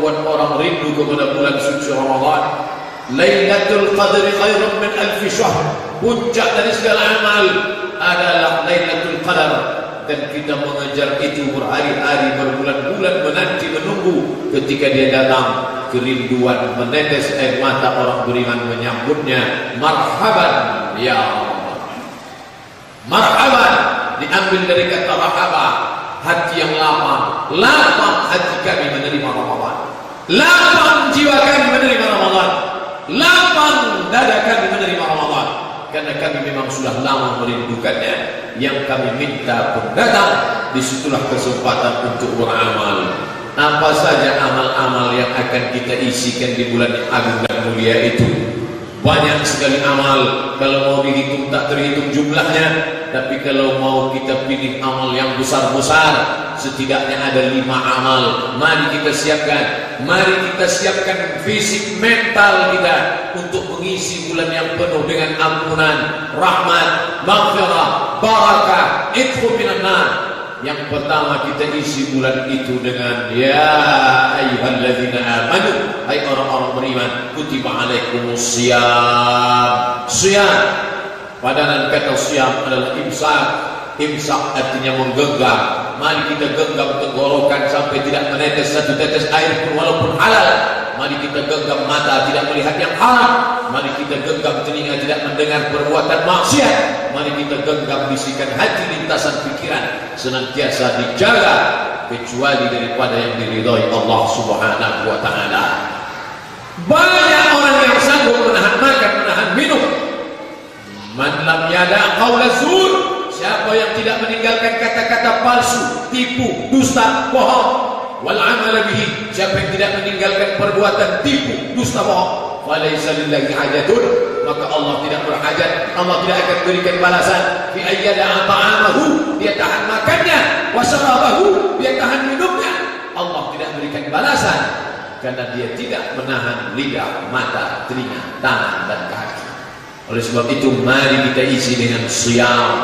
membuat orang rindu kepada bulan suci Ramadan. Lailatul Qadri khairun min alfi syahr. Puncak dari segala amal adalah Lailatul Qadar, dan kita mengejar itu berhari-hari, berbulan-bulan menanti menunggu ketika dia datang. Kerinduan menetes air mata orang beriman menyambutnya. Marhaban ya Allah. Marhaban diambil dari kata rahaba, hati yang lapang. Lapang hati kami menerima Ramadan. Lapang jiwa kami menerima Ramadan. Lapang dada kami menerima Ramadan. Karena kami memang sudah lama merindukannya. Yang kami minta pun datang. Disitulah kesempatan untuk beramal. Apa saja amal-amal yang akan kita isikan di bulan yang agung dan mulia itu? Banyak sekali amal. Kalau mau dihitung tak terhitung jumlahnya. Tapi kalau mau kita pilih amal yang besar-besar, setidaknya ada 5 amal. Mari kita siapkan. Mari kita siapkan fisik mental kita untuk mengisi bulan yang penuh dengan ampunan, rahmat, maghfirah, barakah, itqu minan nar. Yang pertama kita isi bulan itu dengan ya ayyuhalladzina amanu, hai orang-orang beriman, kutiba alaikumus syiyam. Syiyam, padanan kata syiyam adalah imsak. Imsak artinya menggenggam. Mari kita genggam tenggorokan sampai tidak menetes satu tetes air pun walaupun halal. Mari kita genggam mata tidak melihat yang haram. Mari kita genggam telinga tidak mendengar perbuatan maksiat. Mari kita genggam bisikan hati, lintasan pikiran senantiasa dijaga kecuali daripada yang diridhai Allah Subhanahu wa taala. Banyak orang yang sanggup menahan makan, menahan minum. Man lam yada qaula zur, siapa yang tidak meninggalkan kata-kata palsu, tipu, dusta, bohong, wal amal bihi, siapa yang tidak meninggalkan perbuatan tipu, dusta, bohong, falaysa lillahi hajatun, maka Allah tidak berhajat, Allah tidak akan berikan balasan. Fi ayyada ta'amahu, dia tahan makannya, wa syarabahu, dia tahan minumnya, Allah tidak berikan balasan karena dia tidak menahan lidah, mata, telinga, tangan dan kaki. Oleh sebab itu mari kita isi dengan syiyam.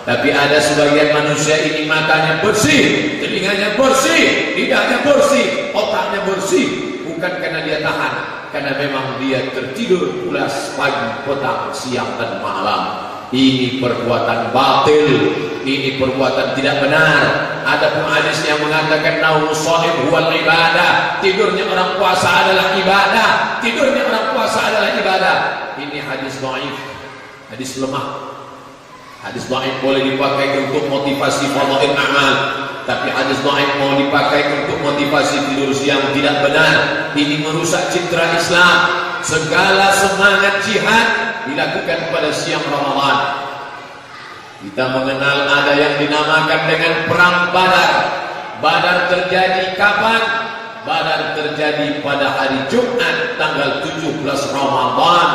Tapi ada sebagian manusia ini matanya bersih, telinganya bersih, lidahnya bersih, otaknya bersih. Bukan karena dia tahan, karena memang dia tertidur pulas pagi, petang, siang dan malam. Ini perbuatan batil, ini perbuatan tidak benar. Ada pun hadis yang mengatakan naumus shaim huwal ibadah. Tidurnya orang puasa adalah ibadah. Tidurnya orang puasa adalah ibadah. Ini hadis dhaif, hadis lemah. Hadis dhaif boleh dipakai untuk motivasi fadhail amal, tapi hadis dhaif mau dipakai untuk motivasi tidur siang tidak benar. Ini merusak citra Islam. Segala semangat jihad dilakukan pada siang Ramadan. Kita mengenal ada yang dinamakan dengan perang Badar. Badar terjadi kapan? Badar terjadi pada hari Jumat tanggal 17 Ramadan.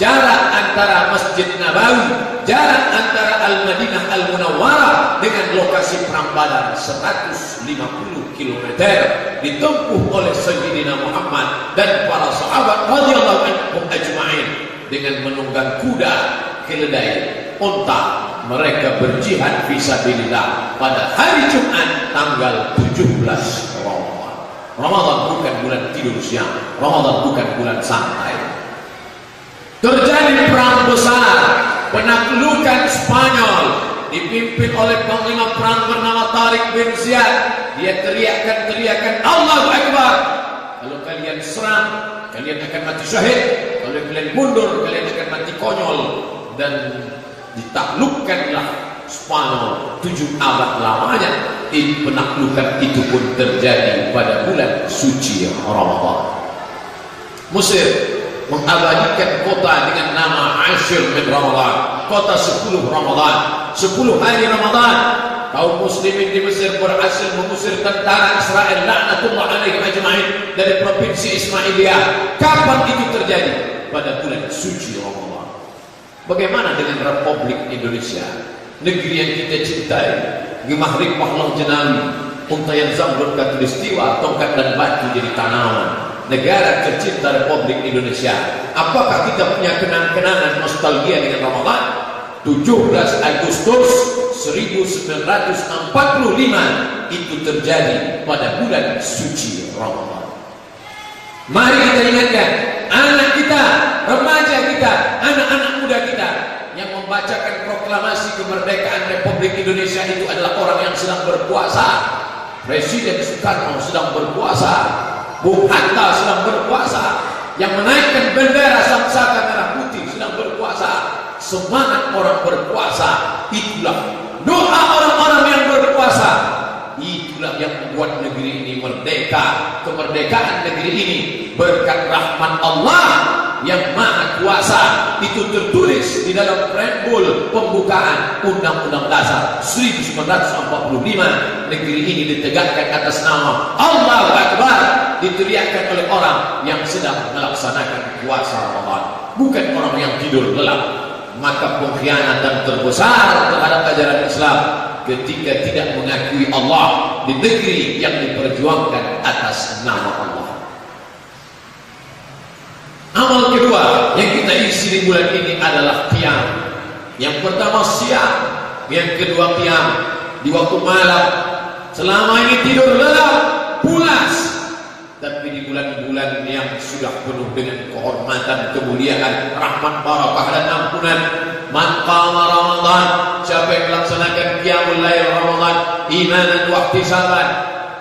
Jarak antara Masjid Nabawi, jarak antara Al-Madinah Al-Munawwarah dengan lokasi perang Badar 150 km ditempuh oleh Sayyidina Muhammad dan para sahabat radhiyallahu anhum ajma'in dengan menunggang kuda, keledai, unta. Mereka berjihad fisabilillah pada hari Jumat tanggal 17 Ramadan. Ramadan bukan bulan tidur siang, Ramadan bukan bulan santai. Terjadi perang besar, penaklukan Spanyol dipimpin oleh panglima perang bernama Tariq bin Ziyad. Dia teriakan Allahu Akbar. Kalau kalian serang, kalian akan mati syahid. Kalau kalian mundur, kalian akan mati konyol. Dan ditaklukkanlah Spanyol 7 abad lamanya. Penaklukan itu pun terjadi pada bulan suci Ramadan. Mesir mengabadikan kota dengan nama Ashir min Ramadan, kota 10 Ramadan, 10 hari Ramadan. Kaum muslimin di Mesir berhasil mengusir tentara Israel laknatullah alaihim ajma'in dari provinsi Ismailia. Kapan itu terjadi? Pada bulan suci Ramadan. Bagaimana dengan Republik Indonesia, negeri yang kita cintai, gemah ripah long jenawi, untayan zamrud katulistiwa, tongkat dan batu jadi tanaman. Negara tercinta Republik Indonesia. Apakah kita punya kenang-kenangan nostalgia dengan Ramadan? 17 Agustus 1945 itu terjadi pada bulan suci Ramadan. Mari kita ingatkan anak kita, remaja kita, anak-anak muda kita yang membacakan proklamasi kemerdekaan Republik Indonesia itu adalah orang yang sedang berpuasa. Presiden Soekarno sedang berpuasa, Bung Hatta sedang berpuasa, yang menaikkan bendera Sangsaka Merah Putih sedang berpuasa. Semangat orang berpuasa itulah doa orang-orang yang berpuasa, itulah yang membuat negeri ini merdeka. Kemerdekaan negeri ini berkat rahmat Allah yang Maha Kuasa. Itu tertulis di dalam preambul pembukaan Undang-Undang Dasar 1945. Negeri ini ditegakkan atas nama Allahu Akbar, diteriakkan oleh orang yang sedang melaksanakan puasa Ramadan, bukan orang yang tidur lelap. Maka pengkhianatan terbesar terhadap ajaran Islam ketika tidak mengakui Allah di negeri yang diperjuangkan atas nama Allah. Amal kedua yang kita isi di bulan ini adalah qiyam. Yang pertama siang, yang kedua qiyam. Di waktu malam, selama ini tidur lelap, pulas. Tapi di bulan-bulan yang sudah penuh dengan kehormatan, kemuliaan, rahmat, barakah dan ampunan, man qama Ramadan, siapa yang melaksanakan qiyamul lail Ramadan imanan wa ihtisaban,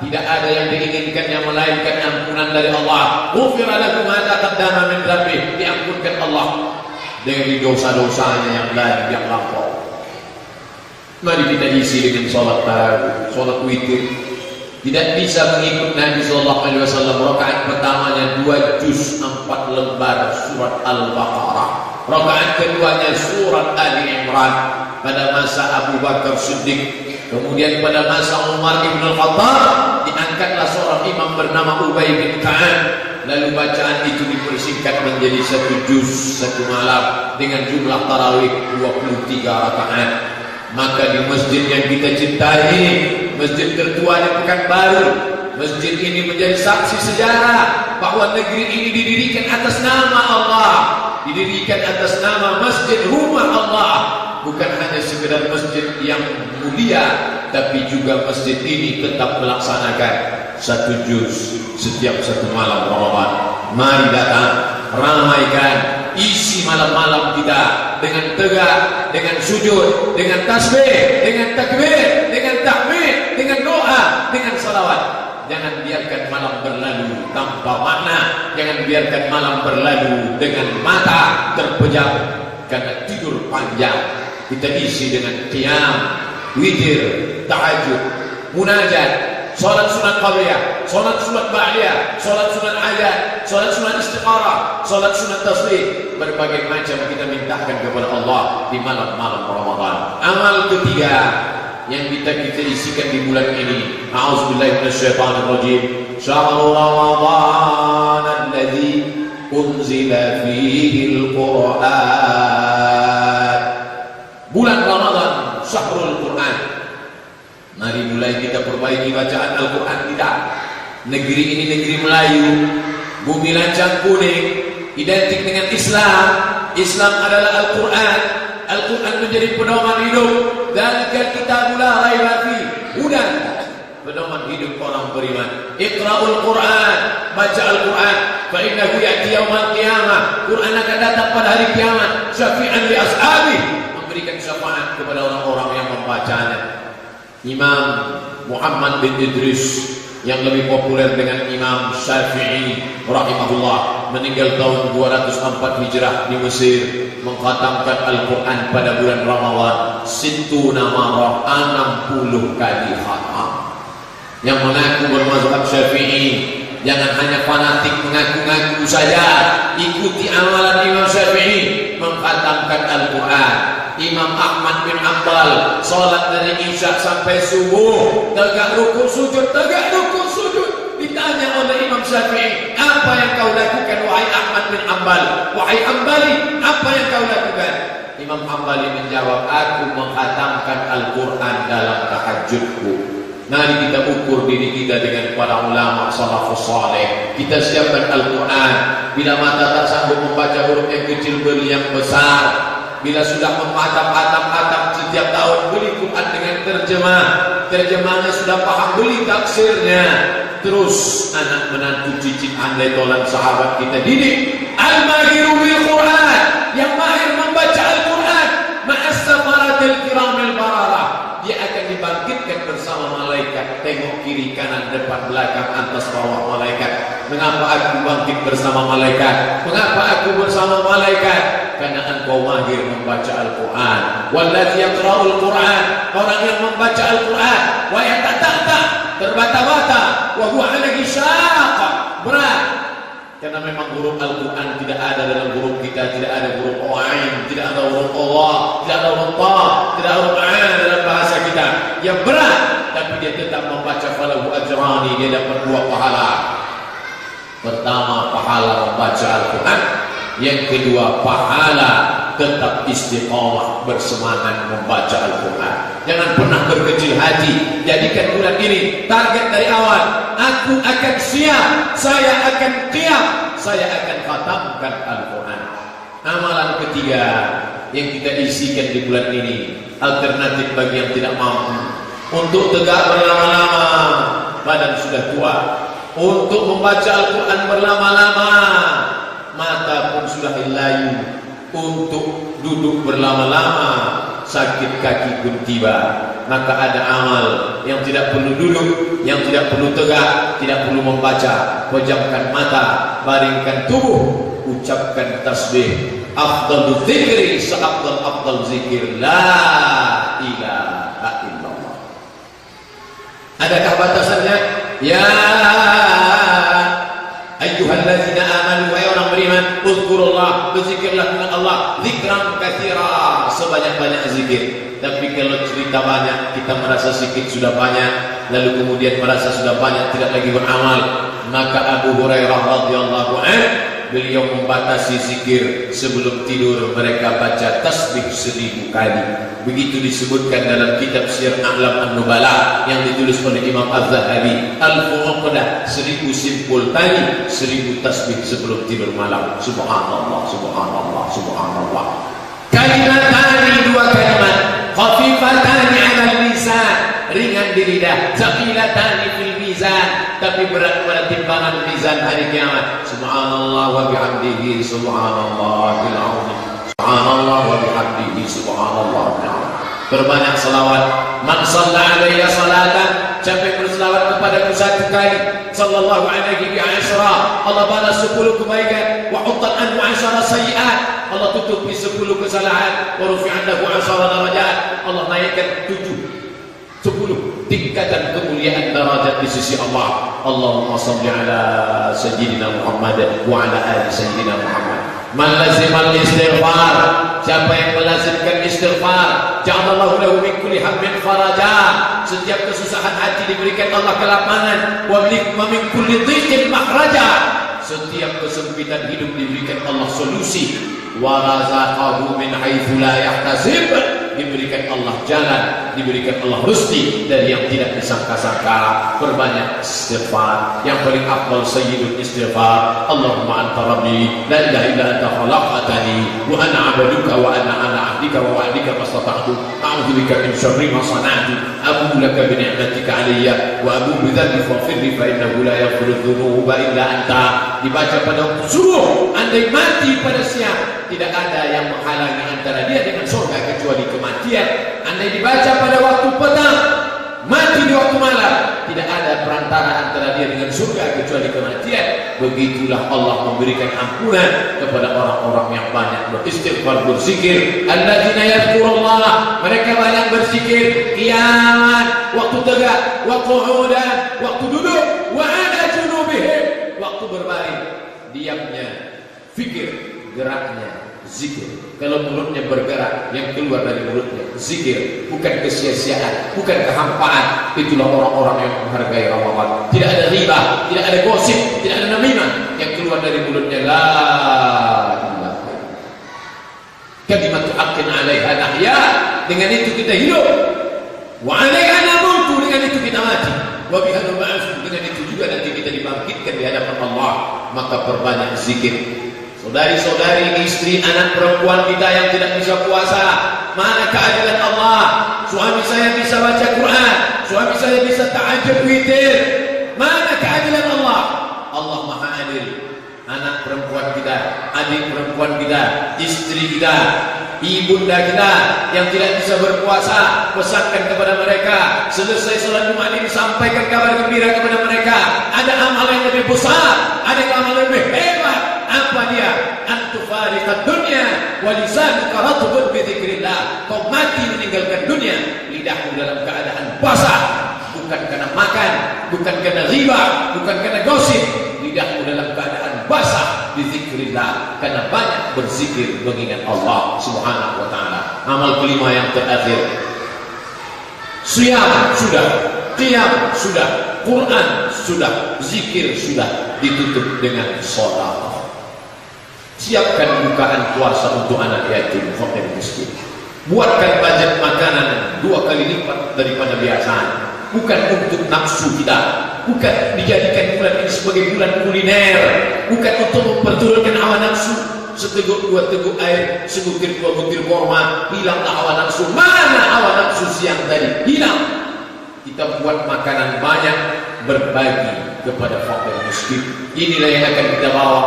tidak ada yang diinginkannya melainkan ampunan dari Allah. Ghufira lahu ma taqaddama min dhanbi, diampunkan Allah dari dosa-dosanya yang lalu yang lampau. Mari kita isi dengan salat tarawih, salat witir. Tidak bisa mengikut Nabi sallallahu alaihi wasallam. Rakaat pertamanya 2 juz 4 lembar surat Al-Baqarah. Rakaat keduanya surat Ali Imran pada masa Abu Bakar Siddiq. Kemudian pada masa Umar Ibn Al-Khattab diangkatlah seorang imam bernama Ubay bin Ka'ab. Lalu bacaan itu dipersingkat menjadi 1 juz 1 malam dengan jumlah tarawih 23 rakaat. Maka di masjid yang kita cintai ini, masjid tertua di Pekanbaru, masjid ini menjadi saksi sejarah bahwa negeri ini didirikan atas nama Allah, didirikan atas nama masjid rumah Allah. Bukan hanya sekedar masjid yang mulia, tapi juga masjid ini tetap melaksanakan 1 juz setiap 1 malam Ramadan. Mari datang, ramaikan, isi malam-malam kita dengan tegak, dengan sujud, dengan tasbih, dengan takbir, dengan tahmid, dengan doa, dengan salawat. Jangan biarkan malam berlalu tanpa makna. Jangan biarkan malam berlalu dengan mata terpejam karena tidur panjang. Kita isi dengan qiyam, witir, tahajud, munajat, salat sunat qabliyah, salat sunat ba'diyah, salat sunat ajat, salat sunat istikharah, salat sunat tasbih. Berbagai macam kita mintakan kepada Allah di malam-malam Ramadan. Amal ketiga yang kita isikan di bulan ini, a'udzubillahi minasyaitonir rajim. Syahrul Ramadan alladzi unzila fihi al-Qur'an. Bulan Ramadan, syahrul Quran. Mari mulai kita perbaiki bacaan Al-Quran kita. Negeri ini negeri Melayu, bumi lancang kuning, identik dengan Islam. Islam adalah Al-Quran. Al-Quran menjadi pedoman hidup. Dan kita la raiba fi hudan, pedoman hidup orang beriman. Iqra'ul Quran, baca Al-Quran. Fa innahu ya'ti yaumal qiyamah, Quran akan datang pada hari kiamat. Syafi'an li ashabi, memberikan syafaat kepada orang-orang yang membacanya. Imam Muhammad bin Idris yang lebih populer dengan Imam Syafi'i rahimahullah meninggal tahun 204 Hijrah di Mesir, mengkhatamkan Al-Quran pada bulan Ramadan situna marah, 60 kali khatam. Yang mengaku bermazhab Syafi'i jangan hanya fanatik mengaku-ngaku saja, ikuti amalan Imam Syafi'i mengkhatamkan Al-Quran. Imam Ahmad bin Hanbal salat dari Isya sampai subuh, tegak rukuk sujud, tegak rukuk sujud. Ditanya oleh Imam Syafi'i, apa yang kau lakukan wahai Ahmad bin Hanbal? Wahai Hanbali, apa yang kau lakukan? Imam Hanbali menjawab, aku mengkhatamkan Al-Quran dalam tahajudku. Mari kita ukur diri kita dengan para ulama salafus saleh. Kita siapkan Al-Quran. Bila mata tak sanggup membaca huruf yang kecil, beli yang besar. Bila sudah mematam-atam setiap tahun, beli Quran dengan terjemah. Terjemahnya sudah paham, beli tafsirnya. terus anak menantu cicit andai tolan sahabat kita didik. Al-mahiru bil Quran, yang mahir membaca Al-Quran, ma'as samaratil kiramil bararah, dia akan dibangkitkan bersama malaikat. Tengok kiri kanan depan belakang atas bawah malaikat. Mengapa aku bangkit bersama malaikat? Mengapa aku bersama malaikat? Karena engkau mahir membaca Al-Quran. Wallazi yaqra'ul Quran, orang yang membaca Al-Quran, wa yatata'ta, terbata-bata, wa huwa alaihi syaqq, berat. Karena memang huruf Al-Quran tidak ada dalam huruf kita, tidak ada huruf Ain, tidak ada huruf Allah, tidak ada huruf Ta, tidak ada huruf Ain dalam bahasa kita. Yang berat, tapi dia tetap membaca falahu ajrani, dia dapat 2 pahala. Pertama, pahala membaca Al-Quran. Yang kedua, pahala tetap istiqamah bersemangat membaca Al-Quran. Jangan pernah berkecil hati. Jadikan bulan ini target dari awal. Aku akan siap, saya akan qiyam, saya akan khatamkan Al-Quran. Amalan ketiga yang kita isikan di bulan ini, alternatif bagi yang tidak mampu untuk tegak berlama-lama, badan sudah tua, untuk membaca Al-Quran berlama-lama, mata pun sudah layu, untuk duduk berlama-lama, sakit kaki pun tiba. Maka ada amal yang tidak perlu duduk, yang tidak perlu tegak, tidak perlu membaca. Pejamkan mata, baringkan tubuh, ucapkan tasbih. Afdalu zikri, seafdal zikir, la ilaha illallah. Adakah batasannya? Ya ayyuhallazina amanu, wahai orang beriman, uzkurullah, berzikirlah dengan Allah, zikran katsira, sebanyak-banyak zikir. Tapi kalau cerita banyak, kita merasa sedikit sudah banyak, lalu kemudian merasa sudah banyak, tidak lagi beramal. Maka Abu Hurairah radhiyallahu anhu, beliau membatasi zikir sebelum tidur, mereka baca tasbih 1000 kali. Begitu disebutkan dalam kitab Syiar A'lam An-Nubala yang ditulis oleh Imam Az-Zahabi. Al-Fuqdah, 1000 simpul tadi, 1000 tasbih sebelum tidur malam. Subhanallah, subhanallah, subhanallah. Kalimatani, 2 kalimat, khafifatani 'alal lisan, ringan di lidah, tsaqilatani fil mizan, tapi berat pada timbangan mizan hari kiamat. Subhanallah wa bihamdihi, subhanallahil azim, subhanallah wa bihamdihi, subhanallahil azim. Berbanyak salawat. Man shalla alayya salatan, sampai berselawat kepadaku 1 kali, sallallahu alaihi wa sallam, Allah balas 10 kebaikan, wa huttat anhu 10 sayyi'at, Allah tutupi 10 kesalahan, wa rufi'at lahu 10 darajat, Allah naikkan 10 tingkatan kemuliaan derajat di sisi Allah. Allahumma shalli ala sayyidina Muhammad wa ala ali sayyidina Muhammad. Man lazimal istighfar, siapa yang melazimkan istighfar, ja'alallahu lahu min kulli hammin faraja, setiap kesusahan hati diberikan Allah kelapangan, wa min kulli dhiqin makhraja, setiap kesempitan hidup diberikan Allah solusi, wa razaqahu min haitsu la yahtasib, diberikan Allah jalan, diberikan Allah rezeki dari yang tidak disangka-sangka. Perbanyak istighfar. Yang paling afdal sayyidul istighfar, Allahumma anta rabbi la ilaha illa anta khalaqtani wa ana 'abduka wa ana 'ala 'ahdika wa wa'dika mastata'tu, a'udzu bika min syarri ma sana'tu, abu laka bi ni'matika 'alayya wa abu bi dhanbi faghfirli fa innahu la yaghfiru dhunuba illa anta. Dibaca pada waktu subuh, andai mati pada siang, tidak ada yang menghalangi antara dia dengan surga kecuali kematian. Andai dibaca pada waktu petang, mati di waktu malam, tidak ada perantara antara dia dengan surga kecuali kematian. Begitulah Allah memberikan ampunan kepada orang-orang yang banyak beristighfar, berzikir. Alladzina yadhkurullah, mereka banyak berzikir qiyaman, waktu tegak, waktu qu'udan, waktu duduk, wa ala junubihim, waktu berbaring, diamnya, fikir, geraknya, zikir. Kalau mulutnya bergerak, yang keluar dari mulutnya zikir, bukan kesia-siaan, bukan kehampaan. Itulah orang-orang yang menghargai Ramadan. Tidak ada riba, tidak ada gosip, tidak ada namimah. Yang keluar dari mulutnya la ilaha. Kalimatu haqqin 'alaiha nahya, dengan itu kita hidup. Wa 'alaiha namutu, dengan itu kita mati. Wa biha nub'atsu, dengan itu juga nanti kita dibangkitkan di hadapan Allah. Maka perbanyak zikir. Saudari-saudari, istri, anak perempuan kita yang tidak bisa puasa, mana keadilan Allah? Suami saya bisa baca Quran, suami saya bisa tahajud witir, mana keadilan hadir, anak perempuan kita, adik perempuan kita, istri kita, ibunda kita yang tidak bisa berpuasa, pesankan kepada mereka. Selesai salat Jumat ini, sampaikan kabar gembira kepada mereka. Ada amal yang lebih besar, ada amal yang lebih hebat. Apa dia? Antufariqad dunya wa lisanuka ratbun bi dzikrillah. Kau mati meninggalkan dunia, lidahmu dalam keadaan basah, bukan karena makan, bukan karena riba, bukan karena gosip. Lidahmu dalam keadaan basah di zikrillah, karena banyak berzikir mengingat Allah Subhanahu wa taala. Amal kelima yang terakhir, siyam sudah, qiyam sudah, Quran sudah, zikir sudah, ditutup dengan salat. Siapkan bukaan puasa untuk anak yatim, fakir miskin. Buatkan budget makanan 2 kali lipat daripada biasanya. Bukan untuk nafsu kita, bukan dijadikan bulan ini sebagai bulan kuliner, bukan untuk memperturunkan hawa nafsu. Seteguk 2 teguk air, sebutir 2 butir kurma, hilanglah hawa nafsu. Mana hawa nafsu siang tadi? Hilang. Kita buat makanan banyak, berbagi kepada fakir miskin. Inilah yang akan kita bawa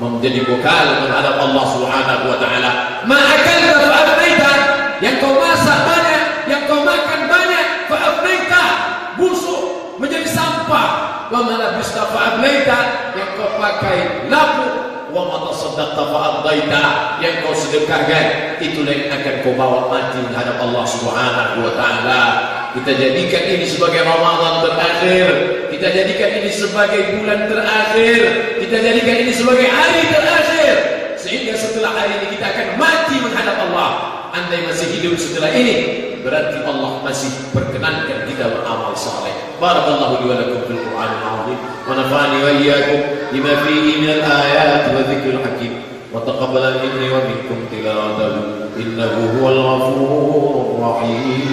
menjadi bekal menghadap Allah Subhanahu wa taala. Ma'akalta fa'afnaita, yang kau masak banyak, yang kau makan banyak, fa'afnaita, busuk menjadi sampah. Wa ma labista fa'afnaita, yang kau pakai lapuk. Wa ma tasaddaqta fa'amdaita, yang kau sedekahkan, itulah yang akan kau bawa mati menghadap Allah Subhanahu wa taala. Kita jadikan ini sebagai Ramadan terakhir, kita jadikan ini sebagai bulan terakhir, kita jadikan ini sebagai hari terakhir, sehingga setelah hari ini kita akan mati menghadap Allah. Andai masih hidup setelah ini, berarti Allah masih perkenankan kita beramal saleh. Barakallahu li wa lakum fil Qur'anil azim, wa nafa'ani wa iyyakum bima fihi min al-ayati wa dzikril hakim, wa taqabbal minni wa minkum tilawatahu innahu huwal ghafurur rahim.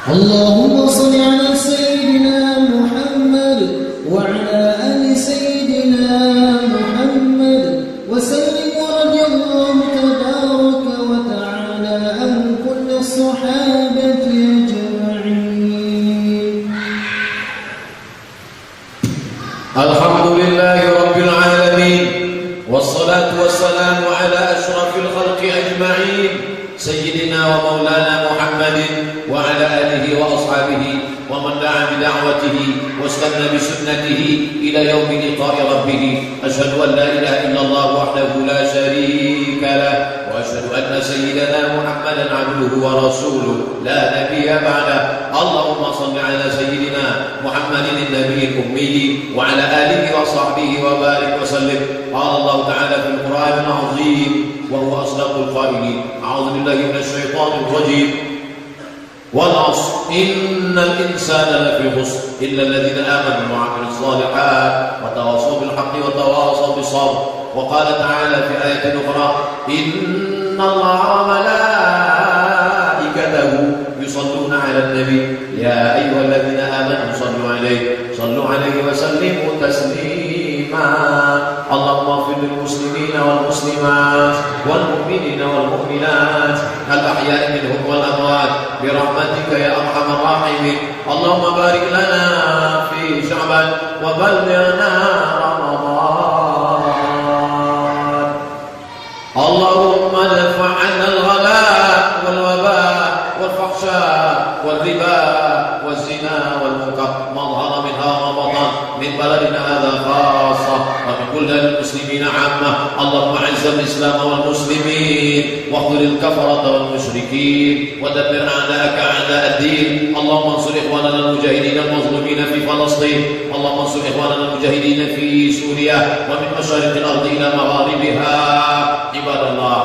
اللهم صل على سيدنا محمد وعلى آل سيدنا محمد وسلم ورضي الله تبارك وتعالى عن كل الصحابة أجمعين. الحمد لله رب العالمين، والصلاة والسلام على أشرف الخلق أجمعين، سيدنا ومولانا محمد وعلى آله وأصحابه ومن دعا بدعوته واستنى بسنته إلى يوم لقاء ربه. أشهد أن لا إله إلا الله وحده لا شريك له، وأشهد أن سيدنا محمدا عبده ورسوله لا نبي بعده. اللهم صل على سيدنا محمد النبي الأمي وعلى آله وصحبه وبارك وسلم. قال الله تعالى في القرآن العظيم وهو أصدق القائلين: أعوذ بالله من الشيطان الرجيم، والعصر إن الإنسان لفي خسر إلا الذين آمنوا وعملوا الصالحات وتواصوا بالحق وتواصوا بالصبر. وقال تعالى في آية أخرى: إن الله وملائكته يصلون على النبي يا أيها الذين آمنوا صلوا عليه وسلموا تسليما. اللهم اغفر للمسلمين والمسلمات والمؤمنين والمؤمنات الأحياء منهم والأموات برحمتك يا أرحم الراحمين. اللهم بارك لنا في شعبان وبلغنا رمضان. اللهم ادفع عنا الغلاء والوباء والفحشاء والربا والزنا والمنكر ما ظهر منها وبطن من بلدنا هذا خاصة ومن كل المسلمين عامة. اللهم اعز الإسلام والمسلمين واخذل الكفرة والمشركين ودمر أعداءك أعداء الدين. اللهم انصر إخواننا المجاهدين المظلومين في فلسطين. اللهم انصر إخواننا المجاهدين في سوريا ومن مشارق الأرض إلى مغاربها. عباد الله،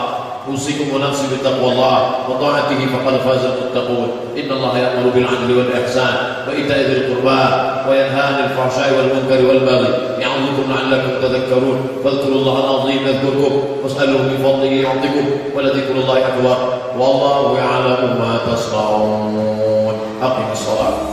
أوصيكم ونفسي بتقوى الله وطاعته فقد فاز المتقون. إن الله يأمر بالعدل والإحسان وإيتاء ذي القربى وينهى عن الفحشاء والمنكر والبغي يعظكم لعلكم تذكرون. فاذكروا الله العظيم يذكركم واسألوه من فضله يعطكم ولذكر الله أكبر والله يعلم ما تصنعون. أقم الصلاة.